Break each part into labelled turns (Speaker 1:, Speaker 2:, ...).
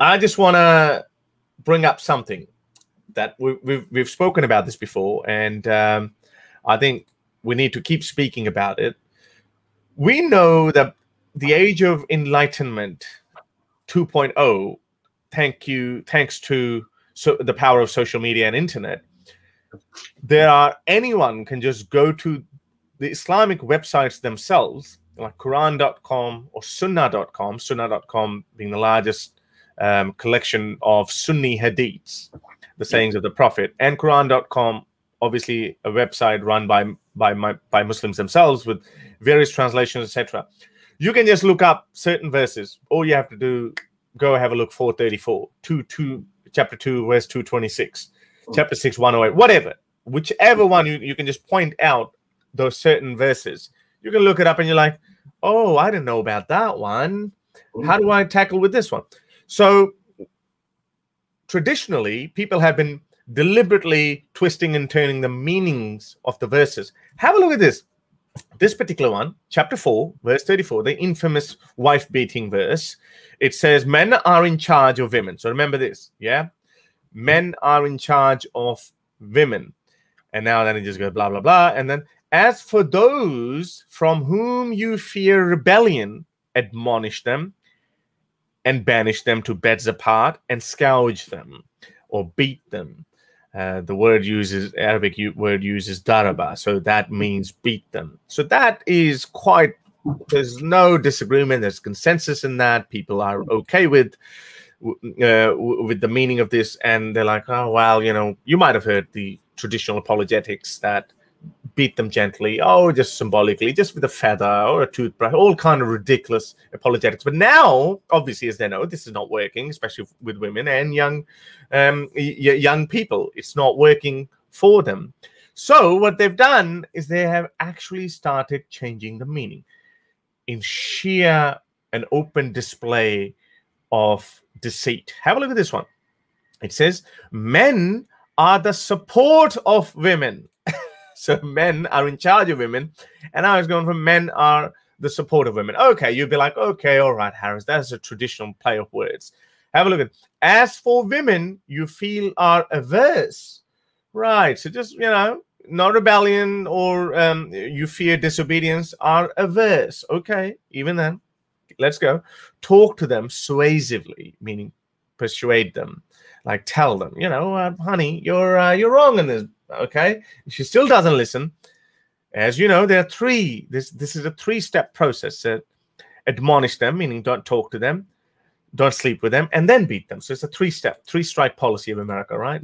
Speaker 1: I just want to bring up something that we've spoken about this before, and I think we need to keep speaking about it. We know that the age of enlightenment 2.0, thanks to the power of social media and internet, anyone can just go to the Islamic websites themselves, like Quran.com or Sunnah.com, Sunnah.com being the largest collection of Sunni hadiths, the sayings of the Prophet, and Quran.com, obviously a website run by Muslims themselves with various translations, etc. You can just look up certain verses. All you have to do, go have a look, 434, chapter 2, verse 226, chapter 6, 108, whatever. Whichever one you can just point out those certain verses. You can look it up and you're like, oh, I didn't know about that one. How do I tackle with this one? So traditionally, people have been deliberately twisting and turning the meanings of the verses. Have a look at this. This particular one, chapter 4, verse 34, the infamous wife-beating verse. It says, men are in charge of women. So remember this, yeah? Men are in charge of women. And now then it just goes blah, blah, blah. And then, as for those from whom you fear rebellion, admonish them and banish them to beds apart and scourge them or beat them. The word uses, Arabic word uses daraba. So that means beat them. So that is quite, there's no disagreement. There's consensus in that. People are okay with the meaning of this. And they're like, oh, well, you know, you might have heard the traditional apologetics that beat them gently, oh, just symbolically, just with a feather or a toothbrush, all kind of ridiculous apologetics. But now, obviously, as they know, this is not working, especially with women and young people. It's not working for them. So what they've done is they have actually started changing the meaning in sheer and open display of deceit. Have a look at this one. It says, men are the support of women. So men are in charge of women. And I was going from men are the support of women. Okay, you'd be like, okay, all right, Harris, that's a traditional play of words. Have a look at it. As for women, you feel are averse. Right, so just, you know, not rebellion or you fear disobedience, are averse. Okay, even then, let's go. Talk to them suasively, meaning persuade them. Like tell them, you know, honey, you're wrong in this. Okay, if she still doesn't listen, as you know, there are three. This is a three-step process. Admonish them, meaning don't talk to them, don't sleep with them, and then beat them. So it's a three-strike policy of America, right?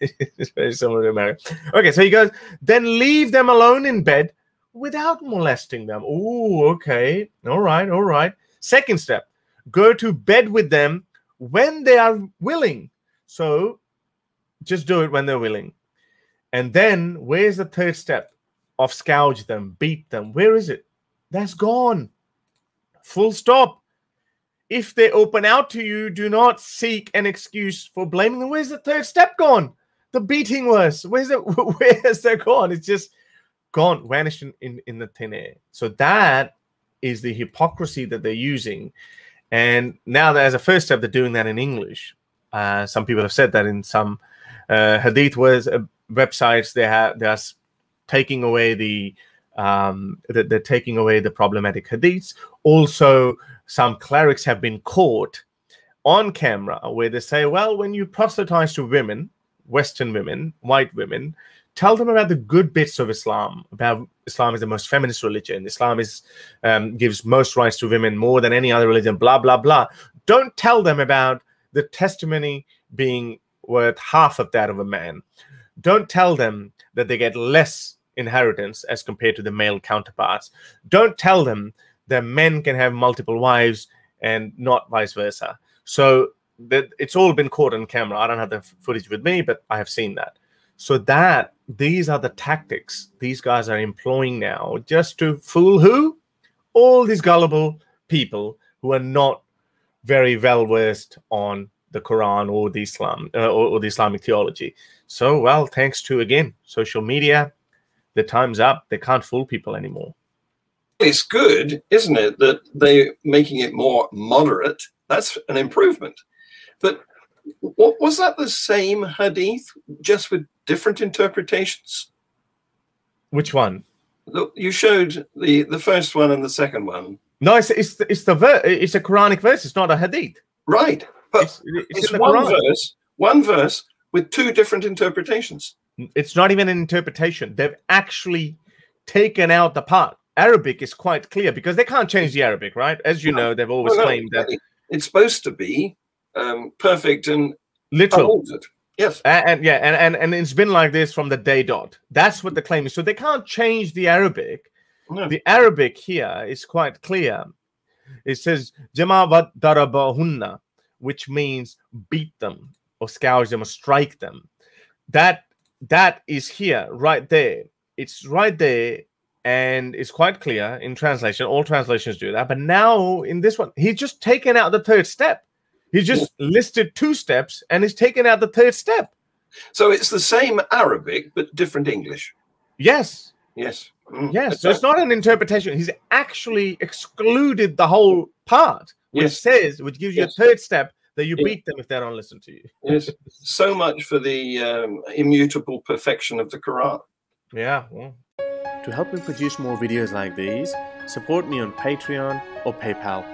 Speaker 1: It's very similar to America. Okay, so he goes, then leave them alone in bed without molesting them. Oh, okay, all right. Second step, go to bed with them when they are willing. So just do it when they're willing. And then where's the third step of scourge them, beat them? Where is it? That's gone. Full stop. If they open out to you, do not seek an excuse for blaming them. Where's the third step gone? The beating was. Where's that gone? It's just gone, vanished in the thin air. So that is the hypocrisy that they're using. And now that as a first step, they're doing that in English. Some people have said that in some hadith websites they are taking away they're taking away the problematic hadiths. Also, some clerics have been caught on camera where they say, well, when you proselytize to women, Western women, white women, tell them about the good bits of Islam, about Islam is the most feminist religion. Islam is gives most rights to women more than any other religion, blah, blah, blah. Don't tell them about the testimony being worth half of that of a man. Don't tell them that they get less inheritance as compared to the male counterparts. Don't tell them that men can have multiple wives and not vice versa. So that it's all been caught on camera. I don't have the footage with me, but I have seen that. So that these are the tactics these guys are employing now just to fool who? All these gullible people who are not very well versed on the Quran or the Islam or the Islamic theology. So, well, thanks to, again, social media, the time's up. They can't fool people anymore.
Speaker 2: It's good, isn't it, that they're making it more moderate? That's an improvement. But what was that, the same hadith, just with different interpretations?
Speaker 1: Which one?
Speaker 2: Look, you showed the first one and the second one.
Speaker 1: No, it's a Quranic verse. It's not a hadith.
Speaker 2: Right, but it's one verse with two different interpretations.
Speaker 1: It's not even an interpretation. They've actually taken out the part. Arabic is quite clear because they can't change the Arabic, right? As you know, they've always claimed that
Speaker 2: it's supposed to be perfect and
Speaker 1: literal.
Speaker 2: Unaltered. Yes,
Speaker 1: and it's been like this from the day dot. That's what the claim is. So they can't change the Arabic.
Speaker 2: No.
Speaker 1: The Arabic here is quite clear. It says "Jama'at darabahunna," which means beat them or scourge them or strike them. That is here, right there. It's right there, and it's quite clear in translation. All translations do that. But now in this one, he's just taken out the third step. He just listed two steps, and he's taken out the third step.
Speaker 2: So it's the same Arabic, but different English.
Speaker 1: Yes.
Speaker 2: Yes.
Speaker 1: Yes. So it's not an interpretation. He's actually excluded the whole part, which gives you a third step that you beat them if they don't listen to you.
Speaker 2: Yes. So much for the immutable perfection of the Quran.
Speaker 1: Yeah. Well. To help me produce more videos like these, support me on Patreon or PayPal.